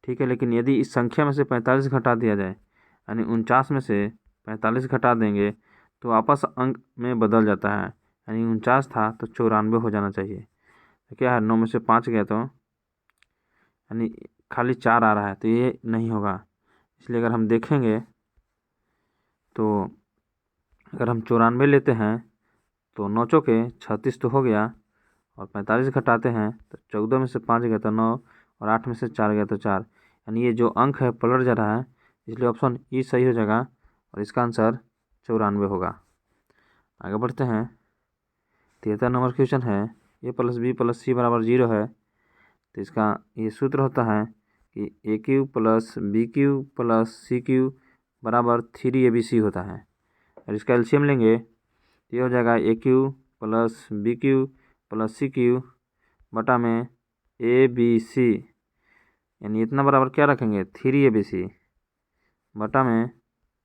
ठीक है। लेकिन यदि इस संख्या में से 45 घटा दिया जाए, यानी 49 में से 45 घटा देंगे तो वापस अंक में बदल जाता है, यानी 49 था तो 94 हो जाना चाहिए। तो क्या है 9 में से 5 गया तो यानी खाली 4 आ रहा है, तो ये नहीं होगा। इसलिए अगर हम देखेंगे तो अगर हम 94 लेते हैं तो 9 चौके 36 तो हो गया, और 45 घटाते हैं तो 14 में से 5 गया तो 9, और 8 में से 4 गया तो 4, यानी ये जो अंक है पलट जा रहा है। इसलिए ऑप्शन ई सही हो जाएगा और इसका आंसर 94 होगा। आगे बढ़ते हैं। 73 नंबर क्वेश्चन है, a+b+c बराबर 0 है। तो इसका ये सूत्र होता है कि a³ + b³ + c³ बराबर 3abc होता है। और इसका एलसीएम लेंगे तो ये हो जाएगा a³ + b³ + c³ बटा में abc, यानी इतना बराबर क्या रखेंगे 3abc बटा में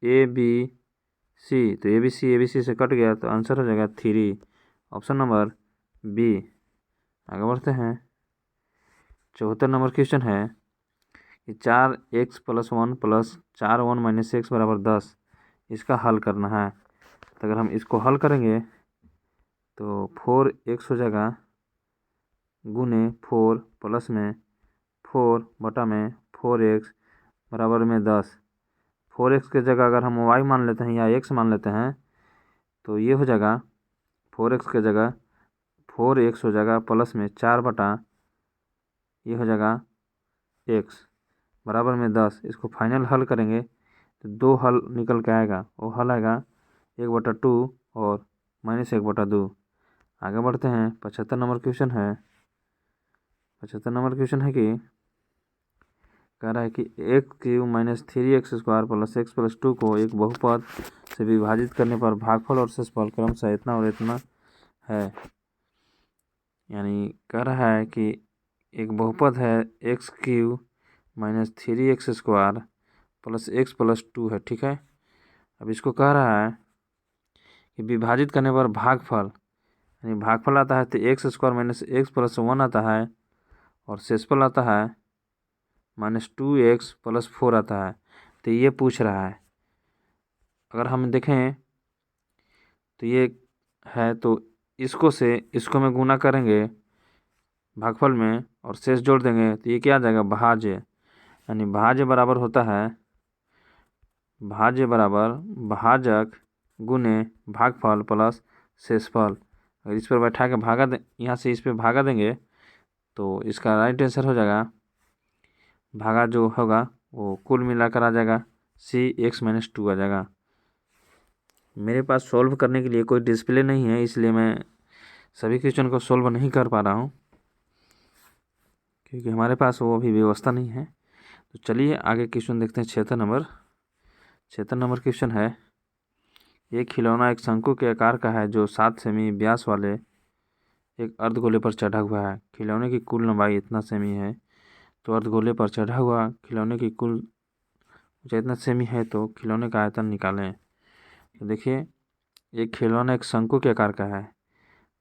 abc। तो abc से कट गया तो आंसर हो जाएगा 3, ऑप्शन नंबर बी। आगे बढ़ते हैं। 74 नंबर क्वेश्चन है कि 4x + 1 + 4 1 - x बराबर 10, इसका हल करना है। तो अगर हम इसको हल करेंगे तो 4x हो जाएगा गुने 4 प्लस में 4 बटा में 4x बराबर में 10। 4x के जगह अगर हम y मान लेते हैं या x मान लेते हैं तो ये हो जाएगा 4x के जगह 4x हो जाएगा प्लस में 4 बटा ये हो जाएगा x बराबर में 10। इसको फाइनल हल करेंगे तो 2 हल निकल के आएगा, वो हल आएगा 1/2 और -1/2। आगे बढ़ते हैं। 75 नंबर क्वेश्चन है। 75 नंबर क्वेश्चन है कि कह रहा है कि x³ - 3x² + x + 2 को एक बहुपद से विभाजित करने पर भागफल और शेषफल क्रमशः इतना और इतना है। यानी कह रहा है कि एक बहुपद है x³ - 3x² + x + 2 है, ठीक है। अब इसको कह रहा है कि विभाजित करने पर भागफल, यानी भागफल आता है तो x² - x + 1 आता है, और शेषफल आता है -2x + 4 आता है। तो ये पूछ रहा है। अगर हम देखें तो ये है, तो इसको में गुना करेंगे भागफल में और शेष जोड़ देंगे तो ये क्या आ जाएगा भाज्य। यानी भाज्य बराबर होता है भाज्य बराबर भाजक गुने भागफल प्लस शेषफल। अगर इस पर बैठा के भागा दे, यहाँ से इस पर भागा देंगे तो इसका राइट आंसर हो जाएगा, भागा जो होगा वो कुल मिलाकर आ जाएगा CX-2 आ जाएगा। मेरे पास सॉल्व करने के लिए कोई डिस्प्ले नहीं है, इसलिए मैं सभी क्वेश्चन को सॉल्व नहीं कर पा रहा हूँ, क्योंकि हमारे पास वो अभी व्यवस्था नहीं है। तो चलिए आगे क्वेश्चन देखते हैं। 76 नंबर क्वेश्चन है, एक खिलौना एक शंकु के आकार का है जो 7 सेमी व्यास वाले एक अर्धगोले पर चढ़ा हुआ है। खिलौने की कुल लंबाई इतना सेमी है, तो अर्धगोले पर चढ़ा हुआ खिलौने की कुल ऊंचाई इतना सेमी है, तो खिलौने का आयतन निकालें। तो देखिए, एक खिलौना एक शंकु के आकार का है,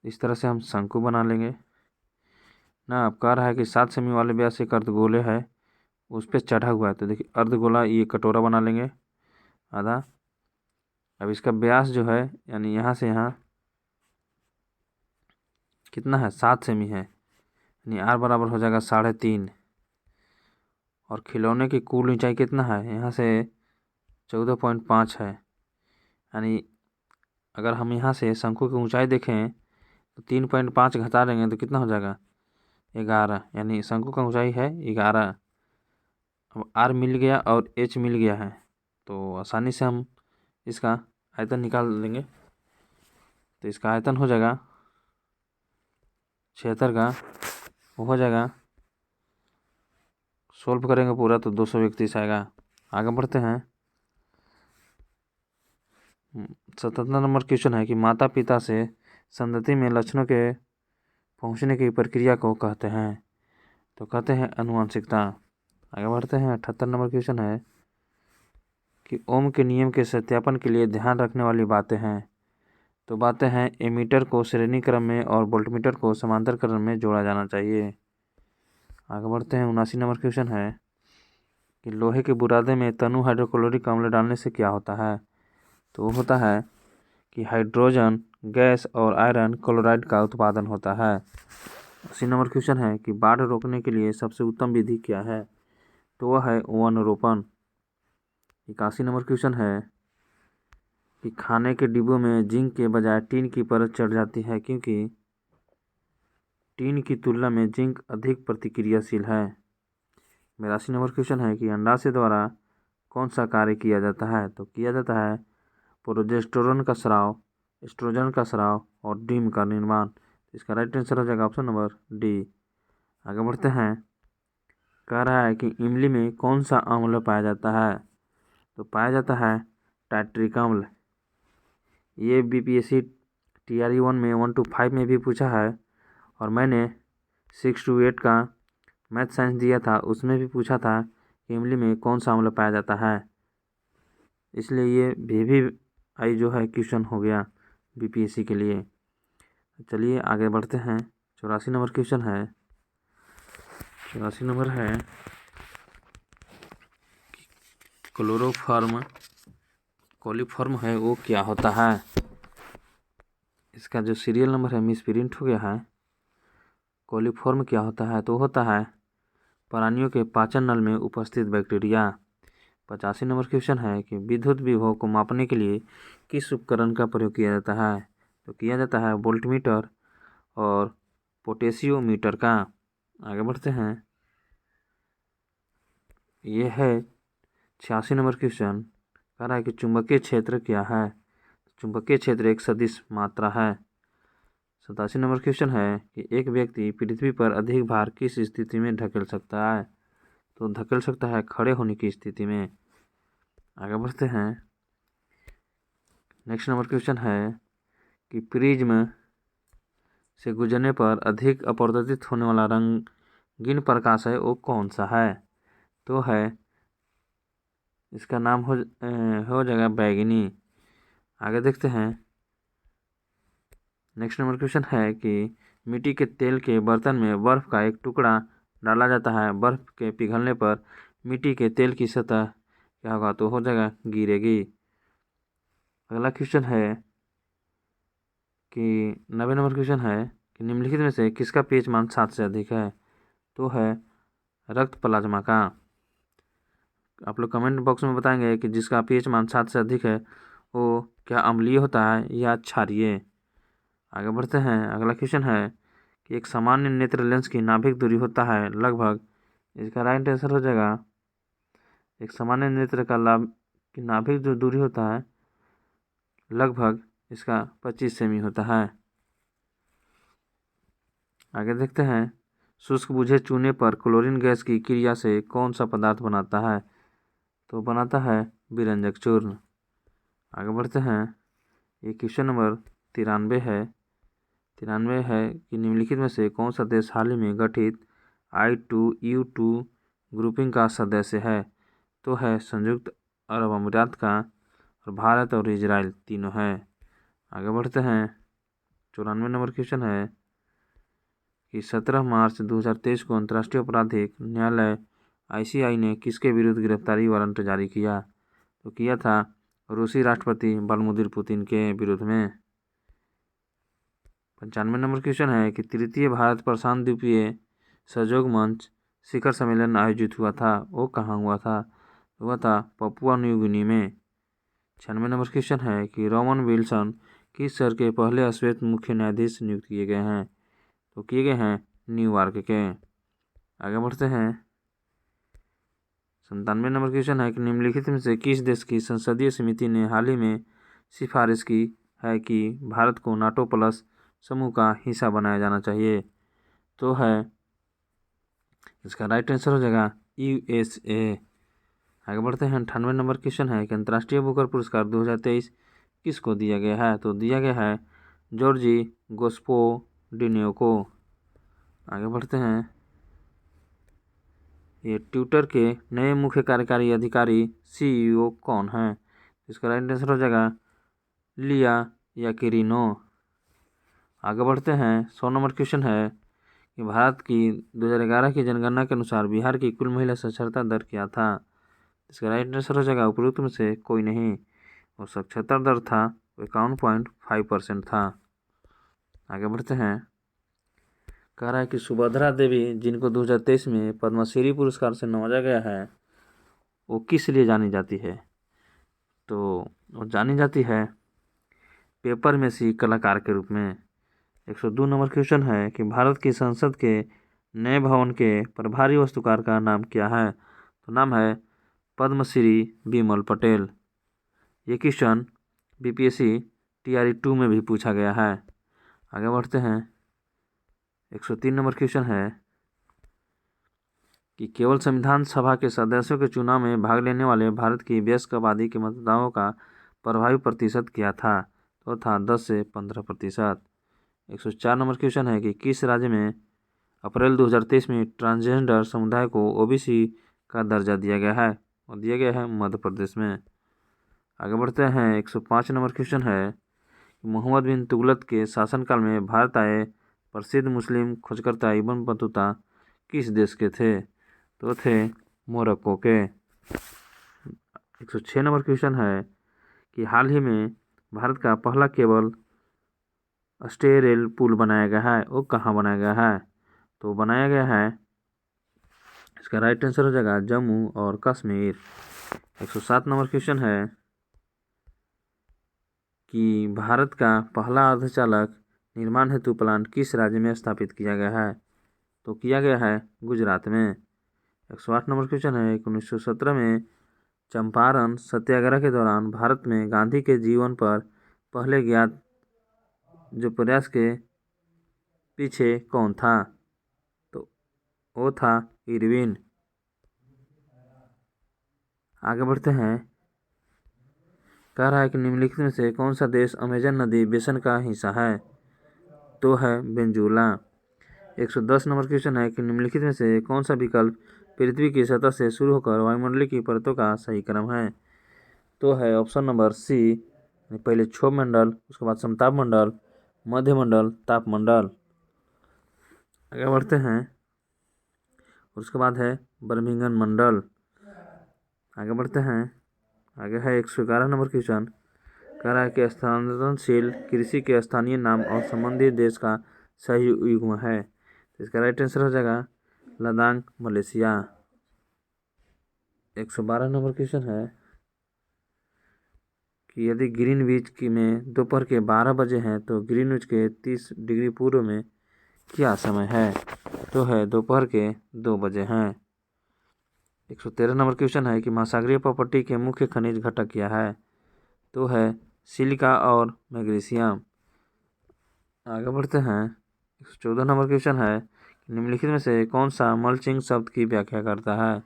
इस तरह से हम शंकु बना लेंगे ना। अब कह रहा है कि 7 सेमी वाले व्यास एक अर्धगोले है, उस पर चढ़ा हुआ है, तो देखिए अर्धगोला ये कटोरा बना लेंगे आधा। अब इसका व्यास जो है यानी यहाँ से यहाँ कितना है, 7 सेमी है, यानी R बराबर हो जाएगा 3.5। और खिलौने की कुल ऊंचाई कितना है, यहाँ से 14.5 है, यानी अगर हम यहाँ से शंकु की ऊंचाई देखें तो 3.5 घटा देंगे तो कितना हो जाएगा, 11, यानी शंकु का ऊंचाई है 11। अब R मिल गया और H मिल गया है, तो आसानी से हम इसका आयतन निकाल लेंगे। तो इसका आयतन हो जाएगा 76 का, वो हो जाएगा, सोल्व करेंगे पूरा तो 231 आएगा। आगे बढ़ते हैं। 77 नंबर क्वेश्चन है कि माता पिता से संतति में लक्षणों के पहुंचने की प्रक्रिया को कहते हैं, तो कहते हैं अनुवांशिकता। आगे बढ़ते हैं। 78 नंबर क्वेश्चन है कि ओम के नियम के सत्यापन के लिए ध्यान रखने वाली बातें हैं, तो बातें हैं एमीटर को श्रेणी क्रम में और वोल्टमीटर को समांतर क्रम में जोड़ा जाना चाहिए। आगे बढ़ते हैं। 79 नंबर क्वेश्चन है कि लोहे के बुरादे में तनु हाइड्रोक्लोरिक अम्ल डालने से क्या होता है, तो वो होता है कि हाइड्रोजन गैस और आयरन क्लोराइड का उत्पादन होता है। 80 नंबर क्वेश्चन है कि बाढ़ रोकने के लिए सबसे उत्तम विधि क्या है, तो वह है वन रोपण। 81 नंबर क्वेश्चन है कि खाने के डिब्बों में जिंक के बजाय टीन की परत चढ़ जाती है क्योंकि टीन की तुलना में जिंक अधिक प्रतिक्रियाशील है। 82 नंबर क्वेश्चन है कि अंडाशय द्वारा कौन सा कार्य किया जाता है, तो किया जाता है प्रोजेस्टेरोन का स्राव, एस्ट्रोजन का स्राव और डीम का निर्माण। इसका राइट आंसर हो जाएगा ऑप्शन नंबर डी। आगे बढ़ते हैं। कह रहा है कि इमली में कौन सा अम्ल पाया जाता है, तो पाया जाता है टाइट्रिक अम्ल। ये BPSC TRE 1 में 1 to 5 में भी पूछा है, और मैंने 6 to 8 का मैथ साइंस दिया था, उसमें भी पूछा था कि इमली में कौन सा अम्ल पाया जाता है, इसलिए ये VVI जो है क्वेश्चन हो गया BPSC के लिए। चलिए आगे बढ़ते हैं। 84 नंबर क्वेश्चन है, 84 नंबर है कोलिफॉर्म है वो क्या होता है। इसका जो सीरियल नंबर है मिस प्रिंट हो गया है। कोलिफॉर्म क्या होता है, तो होता है प्राणियों के पाचन नल में उपस्थित बैक्टीरिया। 85 नंबर क्वेश्चन है कि विद्युत विभव को मापने के लिए किस उपकरण का प्रयोग किया जाता है, तो किया जाता है वोल्टमीटर और पोटेशियोमीटर का। आगे बढ़ते हैं। यह है 86 नंबर क्वेश्चन, कह रहा है कि चुंबकीय क्षेत्र क्या है। चुंबकीय क्षेत्र एक सदिश मात्रा है। 87 नंबर क्वेश्चन है कि एक व्यक्ति पृथ्वी पर अधिक भार किस स्थिति में धकेल सकता है, तो धकेल सकता है खड़े होने की स्थिति में। आगे बढ़ते हैं। नेक्स्ट नंबर क्वेश्चन है कि प्रिज्म से गुजरने पर अधिक अपवर्तित होने वाला रंगीन प्रकाश है वो कौन सा है, तो है इसका नाम हो जाएगा बैगनी। आगे देखते हैं। नेक्स्ट नंबर क्वेश्चन है कि मिट्टी के तेल के बर्तन में बर्फ़ का एक टुकड़ा डाला जाता है, बर्फ़ के पिघलने पर मिट्टी के तेल की सतह क्या होगा, तो हो जाएगा गिरेगी। अगला क्वेश्चन है कि 90 नंबर क्वेश्चन है कि निम्नलिखित में से किसका पीएच मान 7 से अधिक है, तो है रक्त प्लाज्मा का। आप लोग कमेंट बॉक्स में बताएंगे कि जिसका पीएच मान 7 से अधिक है वो क्या अम्लीय होता है या क्षारीय। आगे बढ़ते हैं। अगला क्वेश्चन है कि एक सामान्य नेत्र लेंस की नाभिक दूरी होता है लगभग, इसका राइट आंसर हो जाएगा एक सामान्य नेत्र का लाभ की नाभिक जो दूरी होता है लगभग इसका 25 सेमी होता है। आगे देखते हैं। शुष्क बुझे चूने पर क्लोरीन गैस की क्रिया से कौन सा पदार्थ बनाता है, तो बनाता है विरंजक चूर्ण। आगे बढ़ते हैं। ये क्वेश्चन नंबर 93 है कि निम्नलिखित में से कौन सा देश हाल ही में गठित I2U2 ग्रुपिंग का सदस्य है, तो है संयुक्त अरब अमीरात का, और भारत और इजराइल तीनों है। आगे बढ़ते हैं। 94 नंबर क्वेश्चन है कि 17 मार्च 2023 को अंतर्राष्ट्रीय आपराधिक न्यायालय ICI ने किसके विरुद्ध गिरफ्तारी वारंट जारी किया, तो किया था रूसी राष्ट्रपति व्लादिमीर पुतिन के विरुद्ध में। 95 नंबर क्वेश्चन है कि तृतीय भारत प्रशांत द्वीपीय सहयोग मंच शिखर सम्मेलन आयोजित हुआ था, वो कहाँ हुआ था पपुआ न्यू गिनी में। 96 नंबर क्वेश्चन है कि रोमन विल्सन किस शहर के पहले श्वेत मुख्य न्यायाधीश नियुक्त किए गए हैं, तो किए गए हैं न्यूयॉर्क के। आगे बढ़ते हैं। 97 नंबर क्वेश्चन है कि निम्नलिखित में से किस देश की संसदीय समिति ने हाल ही में सिफारिश की है कि भारत को नाटो प्लस समूह का हिस्सा बनाया जाना चाहिए, तो है इसका राइट आंसर हो जाएगा USA। आगे बढ़ते हैं। 98 नंबर क्वेश्चन है कि अंतर्राष्ट्रीय बुकर पुरस्कार 2023 किसको दिया गया है, तो दिया गया है जॉर्जी गोस्पोडिनो को। आगे बढ़ते हैं। ये ट्विटर के नए मुख्य कार्यकारी अधिकारी CEO कौन है, इसका राइट आंसर हो जाएगा लिया याकिरिनो। आगे बढ़ते हैं। 100 नंबर क्वेश्चन है कि भारत की 2011 की जनगणना के अनुसार बिहार की कुल महिला साक्षरता दर क्या था, इसका राइट आंसर हो जाएगा उपरोक्त में से कोई नहीं, और साक्षरता दर था 51.5% था। आगे बढ़ते हैं। कह रहा है कि सुभद्रा देवी जिनको 2023 में पद्मश्री पुरस्कार से नवाजा गया है वो किस लिए जानी जाती है, तो वो जानी जाती है पेपर मेसी कलाकार के रूप में। 102 नंबर क्वेश्चन है कि भारत की संसद के नए भवन के प्रभारी वास्तुकार का नाम क्या है, तो नाम है पद्मश्री बिमल पटेल। ये क्वेश्चन BPSC TRE 2 में भी पूछा गया है। आगे बढ़ते हैं। 103 नंबर क्वेश्चन है कि केवल संविधान सभा के सदस्यों के चुनाव में भाग लेने वाले भारत की वयस्क आबादी के मतदाताओं का प्रभावी प्रतिशत क्या था, तो था 10 से 15%। 104 नंबर क्वेश्चन है कि किस राज्य में अप्रैल 2023 में ट्रांसजेंडर समुदाय को OBC का दर्जा दिया गया है, और दिया गया है मध्य प्रदेश में। आगे बढ़ते हैं। 105 नंबर क्वेश्चन है कि मोहम्मद बिन तुगलक के शासनकाल में भारत आए प्रसिद्ध मुस्लिम खोजकर्ता इब्न बतूता किस देश के थे, तो थे मोरक्को के। 106 नंबर क्वेश्चन है कि हाल ही में भारत का पहला केबल स्टेरेल पुल बनाया गया है, वो कहाँ बनाया गया है, तो बनाया गया है, इसका राइट आंसर हो जाएगा जम्मू और कश्मीर। 107 नंबर क्वेश्चन है कि भारत का पहला अर्धचालक निर्माण हेतु प्लांट किस राज्य में स्थापित किया गया है, तो किया गया है गुजरात में। 108 नंबर क्वेश्चन है 1917 में चंपारण सत्याग्रह के दौरान भारत में गांधी के जीवन पर पहले ज्ञात जो प्रयास के पीछे कौन था, तो वो था इरविन। आगे बढ़ते हैं। कह रहा है कि निम्नलिखित में से कौन सा देश अमेजन नदी बेसिन का हिस्सा है, तो है वेनेजुएला। 110 नंबर क्वेश्चन है कि निम्नलिखित में से कौन सा विकल्प पृथ्वी की सतह से शुरू होकर वायुमंडलीय की परतों का सही क्रम है, तो है ऑप्शन नंबर C, पहले क्षोभ मंडल, उसके बाद समताप मंडल, मध्यमंडल, तापमंडल। आगे बढ़ते हैं। उसके बाद है बर्मिंघम मंडल। आगे बढ़ते हैं। आगे है 111 नंबर क्वेश्चन। कह रहा है कि स्थानांतरणशील कृषि के स्थानीय नाम और संबंधित देश का सही युग्म है, तो इसका राइट आंसर हो जाएगा लद्दाख मलेशिया। 112 नंबर क्वेश्चन है कि यदि ग्रीनविच की में दोपहर के 12 बजे हैं तो ग्रीनविच के 30 डिग्री पूर्व में क्या समय है? तो है दोपहर के 2 बजे हैं। 113 नंबर क्वेश्चन है कि महासागरीय प्रॉपर्टी के मुख्य खनिज घटक क्या है? तो है सिलिका और मैग्नीशियम। आगे बढ़ते हैं। 114 नंबर क्वेश्चन है कि निम्नलिखित में से कौन सा मल्चिंग शब्द की व्याख्या करता है?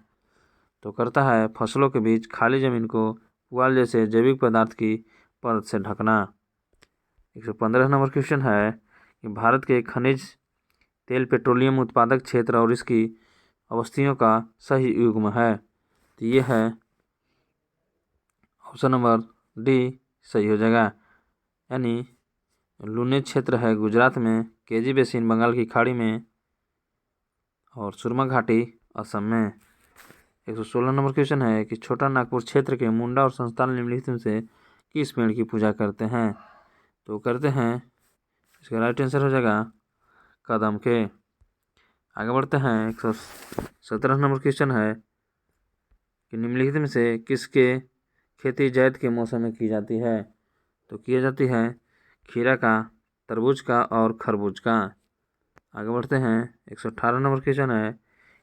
तो करता है फसलों के बीच खाली जमीन को पुआल जैसे जैविक पदार्थ की परत से ढकना। 115 नंबर क्वेश्चन है कि भारत के खनिज तेल पेट्रोलियम उत्पादक क्षेत्र और इसकी अवस्थियों का सही युग्म है। तो ये है ऑप्शन नंबर डी सही हो जाएगा। यानी लूनी क्षेत्र है गुजरात में, केजी बेसिन बंगाल की खाड़ी में और सुरमा घाटी असम में। 116 नंबर क्वेश्चन है कि छोटा नागपुर क्षेत्र के मुंडा और संस्थान निम्नलिखित में से किस पेड़ की पूजा करते हैं? तो करते हैं, इसका राइट आंसर हो जाएगा कदम के। आगे बढ़ते हैं। 117 नंबर क्वेश्चन है कि निम्नलिखित में से किसके खेती जैद के मौसम में की जाती है? तो की जाती है खीरा का, तरबूज का और खरबूज का। आगे बढ़ते हैं। 118 नंबर क्वेश्चन है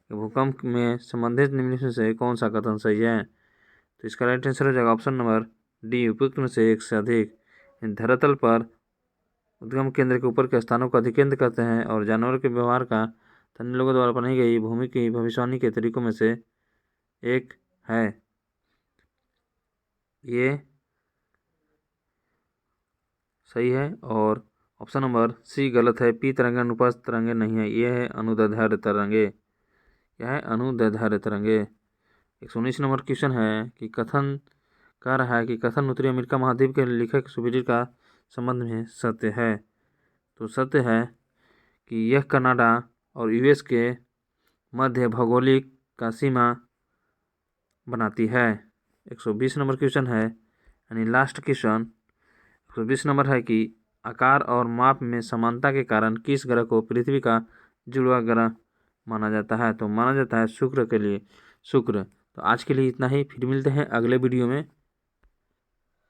कि भूकंप में संबंधित निम्नलिखित में से कौन सा कथन सही है? तो इसका राइट आंसर हो जाएगा ऑप्शन नंबर डी उपयुक्त में से एक से अधिक धरातल पर उद्गम केंद्र के ऊपर के स्थानों को अधिकेंद्र करते हैं और जानवर के व्यवहार का स्थानीय लोगों द्वारा बनाई गई भूमि की भविष्यवाणी के तरीकों में से एक है। ये सही है और ऑप्शन नंबर सी गलत है। पी तरंगे अनुप्रस्थ तरंगे नहीं है, ये है अनुदैर्ध्य तरंगे। क्या है? अनुदैर्ध्य तरंगे। 119 नंबर क्वेश्चन है कि कथन कह रहा है कि कथन उत्तरी अमेरिका महाद्वीप के लेखक सुपीरियर का संबंध में सत्य है। तो सत्य है कि यह कनाडा और यूएस के मध्य भौगोलिक का सीमा बनाती है। 120 नंबर क्वेश्चन है यानी लास्ट क्वेश्चन 120 नंबर है कि आकार और माप में समानता के कारण किस ग्रह को पृथ्वी का जुड़वा ग्रह माना जाता है? तो माना जाता है शुक्र के लिए शुक्र। तो आज के लिए इतना ही, फिर मिलते हैं अगले वीडियो में।